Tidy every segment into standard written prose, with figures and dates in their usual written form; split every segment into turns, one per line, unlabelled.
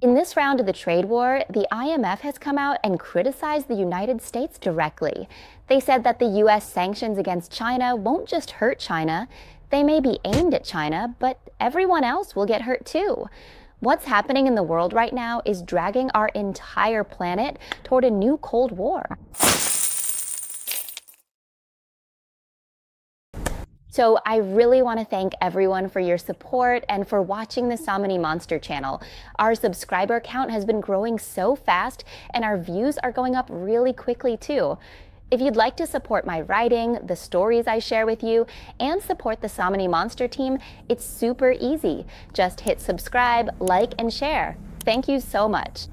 In this round of the trade war, the IMF has come out and criticized the United States directly. They said that the US sanctions against China won't just hurt China. They may be aimed at China, but everyone else will get hurt too. What's happening in the world right now is dragging our entire planet toward a new Cold War. So I really want to thank everyone for your support and for watching the Sai Money Monster channel. Our subscriber count has been growing so fast and our views are going up really quickly too. If you'd like to support my writing, the stories I share with you, and support the Sai Money Monster team, it's super easy. Just hit subscribe, like, and share. Thank you so much.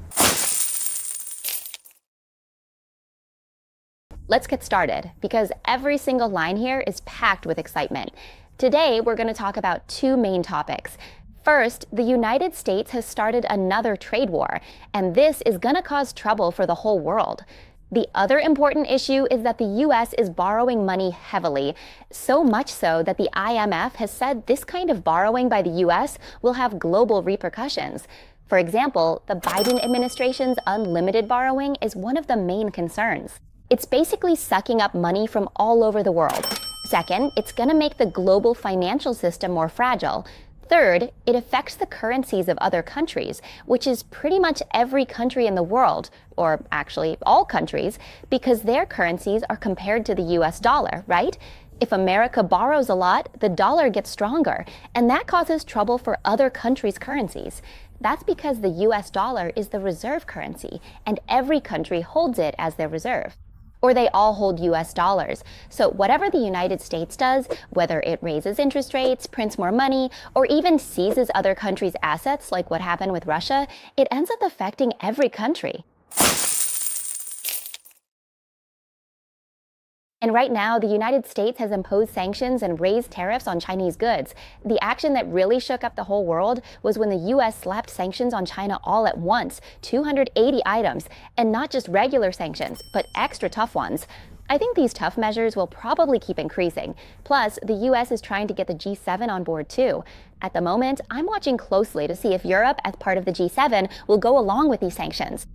Let's get started, because every single line here is packed with excitement. Today, we're going to talk about two main topics. First, the United States has started another trade war, and this is going to cause trouble for the whole world. The other important issue is that the US is borrowing money heavily, so much so that the IMF has said this kind of borrowing by the US will have global repercussions. For example, the Biden administration's unlimited borrowing is one of the main concerns. It's basically sucking up money from all over the world. Second, it's going to make the global financial system more fragile. Third, it affects the currencies of other countries, which is pretty much every country in the world, or actually all countries, because their currencies are compared to the US dollar, right? If America borrows a lot, the dollar gets stronger, and that causes trouble for other countries' currencies. That's because the US dollar is the reserve currency, and every country holds it as their reserve. Or they all hold US dollars. So whatever the United States does, whether it raises interest rates, prints more money, or even seizes other countries' assets like what happened with Russia, it ends up affecting every country. And right now, the United States has imposed sanctions and raised tariffs on Chinese goods. The action that really shook up the whole world was when the US slapped sanctions on China all at once, 280 items, and not just regular sanctions, but extra tough ones. I think these tough measures will probably keep increasing. Plus, the US is trying to get the G7 on board too. At the moment, I'm watching closely to see if Europe, as part of the G7, will go along with these sanctions.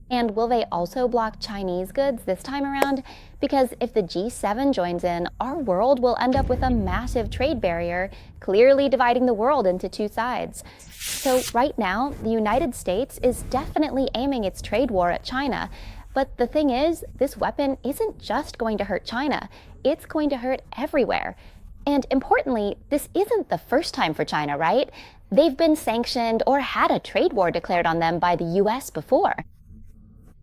And will they also block Chinese goods this time around? Because if the G7 joins in, our world will end up with a massive trade barrier, clearly dividing the world into two sides. So right now, the United States is definitely aiming its trade war at China. But the thing is, this weapon isn't just going to hurt China, it's going to hurt everywhere. And importantly, this isn't the first time for China, right? They've been sanctioned or had a trade war declared on them by the US before.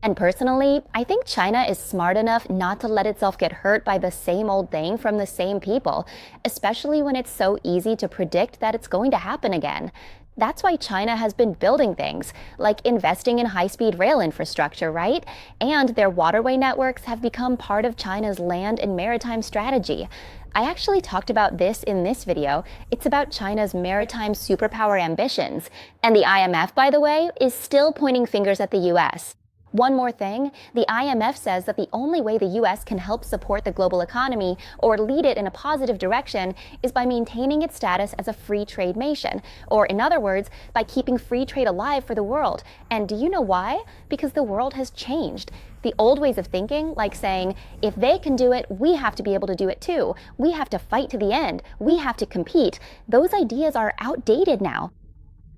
And personally, I think China is smart enough not to let itself get hurt by the same old thing from the same people, especially when it's so easy to predict that it's going to happen again. That's why China has been building things, like investing in high-speed rail infrastructure, right? And their waterway networks have become part of China's land and maritime strategy. I actually talked about this in this video. It's about China's maritime superpower ambitions. And the IMF, by the way, is still pointing fingers at the US. One more thing, the IMF says that the only way the US can help support the global economy or lead it in a positive direction is by maintaining its status as a free trade nation, or in other words, by keeping free trade alive for the world. And do you know why? Because the world has changed. The old ways of thinking, like saying, if they can do it, we have to be able to do it too. We have to fight to the end. We have to compete. Those ideas are outdated now.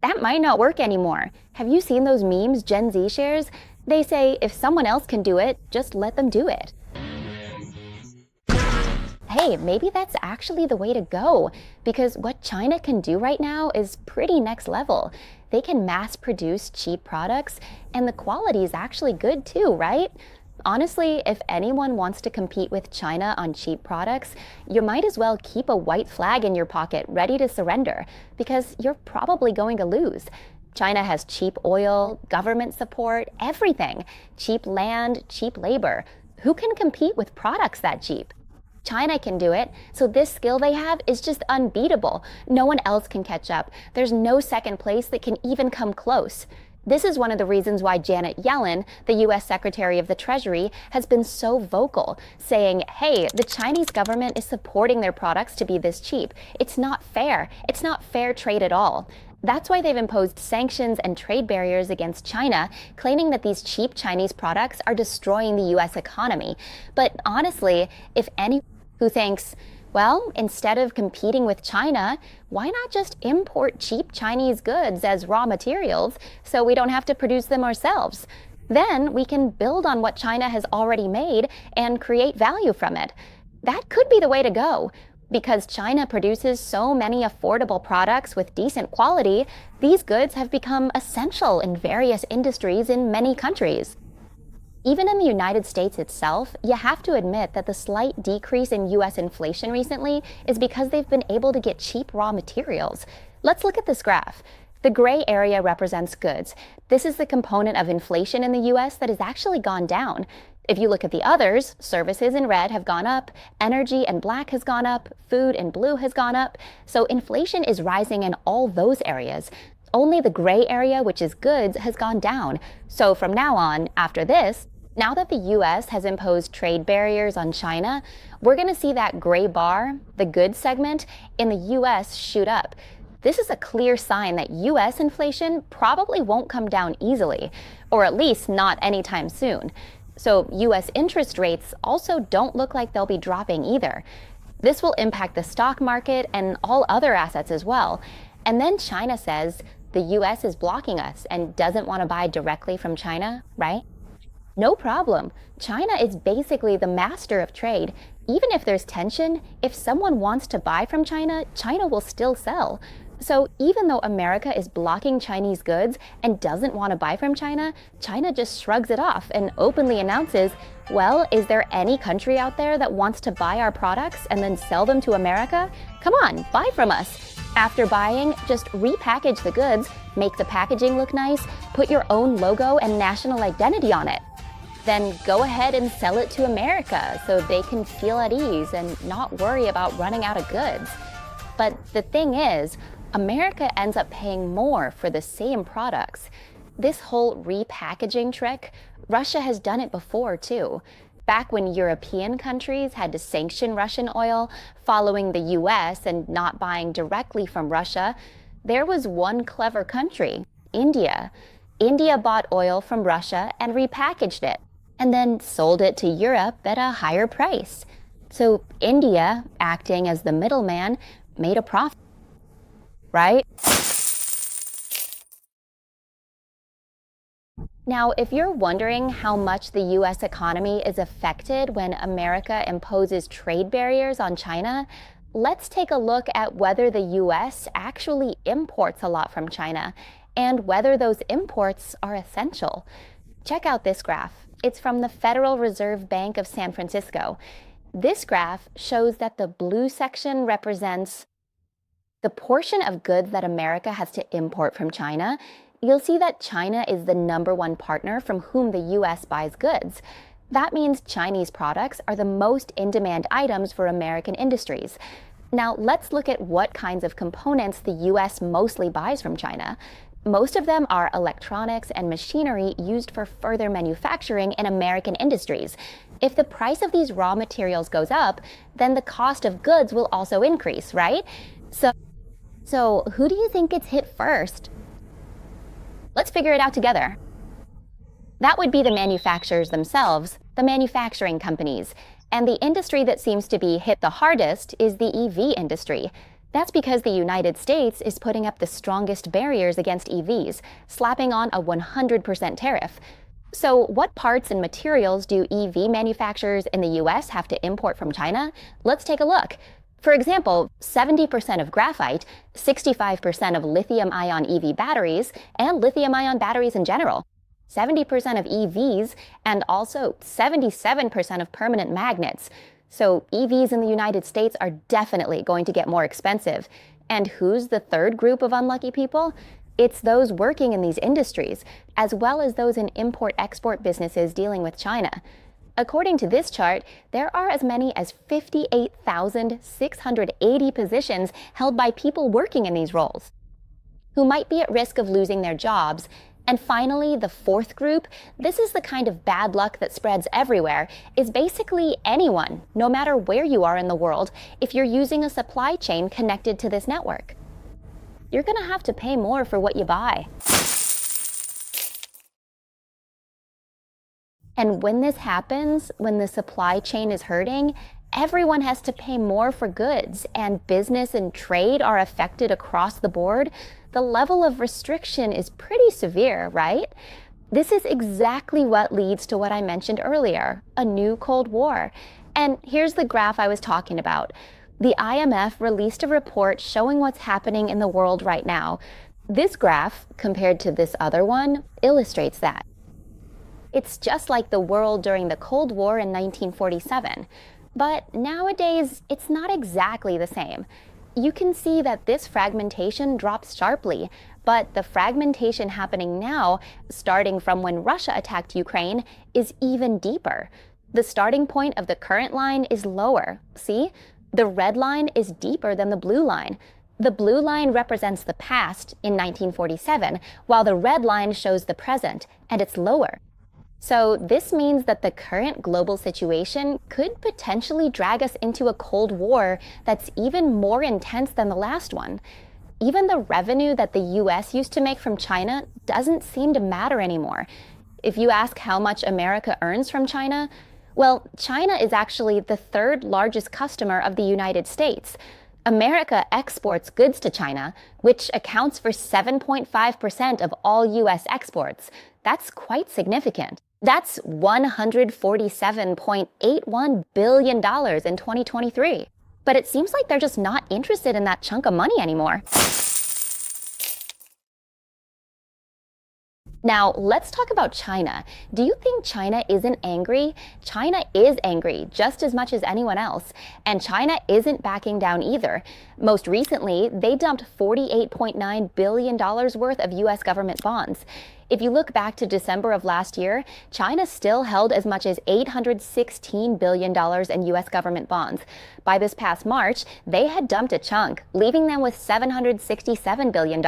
That might not work anymore. Have you seen those memes Gen Z shares? They say, if someone else can do it, just let them do it. Hey, maybe that's actually the way to go, because what China can do right now is pretty next level. They can mass produce cheap products, and the quality is actually good too, right? Honestly, if anyone wants to compete with China on cheap products, you might as well keep a white flag in your pocket ready to surrender, because you're probably going to lose. China has cheap oil, government support, everything. Cheap land, cheap labor. Who can compete with products that cheap? China can do it, so this skill they have is just unbeatable. No one else can catch up. There's no second place that can even come close. This is one of the reasons why Janet Yellen, the US Secretary of the Treasury, has been so vocal, saying, hey, the Chinese government is supporting their products to be this cheap. It's not fair. It's not fair trade at all. That's why they've imposed sanctions and trade barriers against China, claiming that these cheap Chinese products are destroying the US economy. But honestly, if anyone who thinks, well, instead of competing with China, why not just import cheap Chinese goods as raw materials so we don't have to produce them ourselves? Then we can build on what China has already made and create value from it. That could be the way to go. Because China produces so many affordable products with decent quality, these goods have become essential in various industries in many countries. Even in the United States itself, you have to admit that the slight decrease in US inflation recently is because they've been able to get cheap raw materials. Let's look at this graph. The gray area represents goods. This is the component of inflation in the US that has actually gone down. If you look at the others, services in red have gone up, energy in black has gone up, food in blue has gone up. So inflation is rising in all those areas. Only the gray area, which is goods, has gone down. So from now on, after this, now that the US has imposed trade barriers on China, we're going to see that gray bar, the goods segment, in the US shoot up. This is a clear sign that US inflation probably won't come down easily, or at least not anytime soon. So US interest rates also don't look like they'll be dropping either. This will impact the stock market and all other assets as well. And then China says the US is blocking us and doesn't want to buy directly from China, right? No problem. China is basically the master of trade. Even if there's tension, if someone wants to buy from China, China will still sell. So even though America is blocking Chinese goods and doesn't want to buy from China, China just shrugs it off and openly announces, well, is there any country out there that wants to buy our products and then sell them to America? Come on, buy from us. After buying, just repackage the goods, make the packaging look nice, put your own logo and national identity on it. Then go ahead and sell it to America so they can feel at ease and not worry about running out of goods. But the thing is, America ends up paying more for the same products. This whole repackaging trick, Russia has done it before too. Back when European countries had to sanction Russian oil following the US and not buying directly from Russia, there was one clever country, India. India bought oil from Russia and repackaged it, and then sold it to Europe at a higher price. So India, acting as the middleman, made a profit. Right? Now, if you're wondering how much the US economy is affected when America imposes trade barriers on China, let's take a look at whether the US actually imports a lot from China and whether those imports are essential. Check out this graph. It's from the Federal Reserve Bank of San Francisco. This graph shows that the blue section represents the portion of goods that America has to import from China. You'll see that China is the #1 partner from whom the US buys goods. That means Chinese products are the most in-demand items for American industries. Now, let's look at what kinds of components the US mostly buys from China. Most of them are electronics and machinery used for further manufacturing in American industries. If the price of these raw materials goes up, then the cost of goods will also increase, right? So who do you think gets hit first? Let's figure it out together. That would be the manufacturers themselves, the manufacturing companies. And the industry that seems to be hit the hardest is the EV industry. That's because the United States is putting up the strongest barriers against EVs, slapping on a 100% tariff. So what parts and materials do EV manufacturers in the US have to import from China? Let's take a look. For example, 70% of graphite, 65% of lithium-ion EV batteries, and lithium-ion batteries in general, 70% of EVs, and also 77% of permanent magnets. So EVs in the United States are definitely going to get more expensive. And who's the third group of unlucky people? It's those working in these industries, as well as those in import-export businesses dealing with China. According to this chart, there are as many as 58,680 positions held by people working in these roles, who might be at risk of losing their jobs. And finally, the fourth group, this is the kind of bad luck that spreads everywhere, is basically anyone, no matter where you are in the world, if you're using a supply chain connected to this network. you're gonna have to pay more for what you buy. And when this happens, when the supply chain is hurting, everyone has to pay more for goods, and business and trade are affected across the board. The level of restriction is pretty severe, right? This is exactly what leads to what I mentioned earlier, a new Cold War. And here's the graph I was talking about. The IMF released a report showing what's happening in the world right now. This graph, compared to this other one, illustrates that. It's just like the world during the Cold War in 1947. But nowadays, it's not exactly the same. You can see that this fragmentation drops sharply, but the fragmentation happening now, starting from when Russia attacked Ukraine, is even deeper. The starting point of the current line is lower. See? The red line is deeper than the blue line. The blue line represents the past in 1947, while the red line shows the present, and it's lower. So this means that the current global situation could potentially drag us into a Cold War that's even more intense than the last one. Even the revenue that the US used to make from China doesn't seem to matter anymore. If you ask how much America earns from China, well, China is actually the third largest customer of the United States. America exports goods to China, which accounts for 7.5% of all US exports. That's quite significant. That's $147.81 billion in 2023. But it seems like they're just not interested in that chunk of money anymore. Now, let's talk about China. Do you think China isn't angry? China is angry just as much as anyone else, and China isn't backing down either. Most recently, they dumped $48.9 billion worth of US government bonds. If you look back to December of last year, China still held as much as $816 billion in US government bonds. By this past March, they had dumped a chunk, leaving them with $767 billion.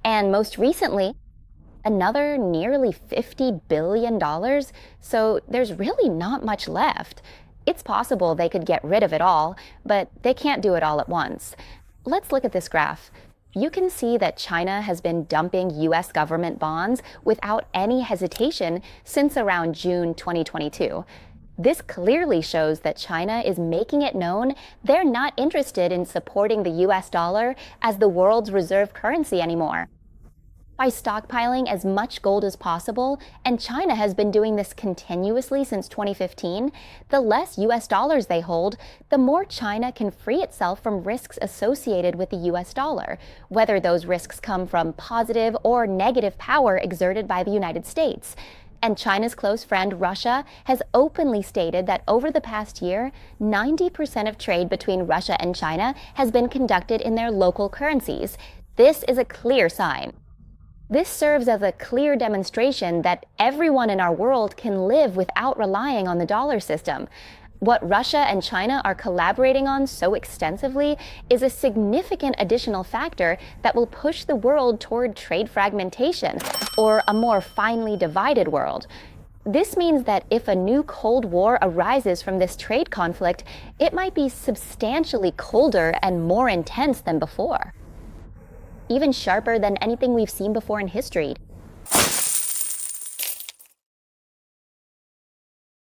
And most recently, another nearly $50 billion, so there's really not much left. It's possible they could get rid of it all, but they can't do it all at once. Let's look at this graph. You can see that China has been dumping US government bonds without any hesitation since around June 2022. This clearly shows that China is making it known they're not interested in supporting the US dollar as the world's reserve currency anymore. By stockpiling as much gold as possible, and China has been doing this continuously since 2015, the less US dollars they hold, the more China can free itself from risks associated with the US dollar, whether those risks come from positive or negative power exerted by the United States. And China's close friend, Russia, has openly stated that over the past year, 90% of trade between Russia and China has been conducted in their local currencies. This is a clear sign. This serves as a clear demonstration that everyone in our world can live without relying on the dollar system. What Russia and China are collaborating on so extensively is a significant additional factor that will push the world toward trade fragmentation, or a more finely divided world. This means that if a new Cold War arises from this trade conflict, it might be substantially colder and more intense than before. Even sharper than anything we've seen before in history.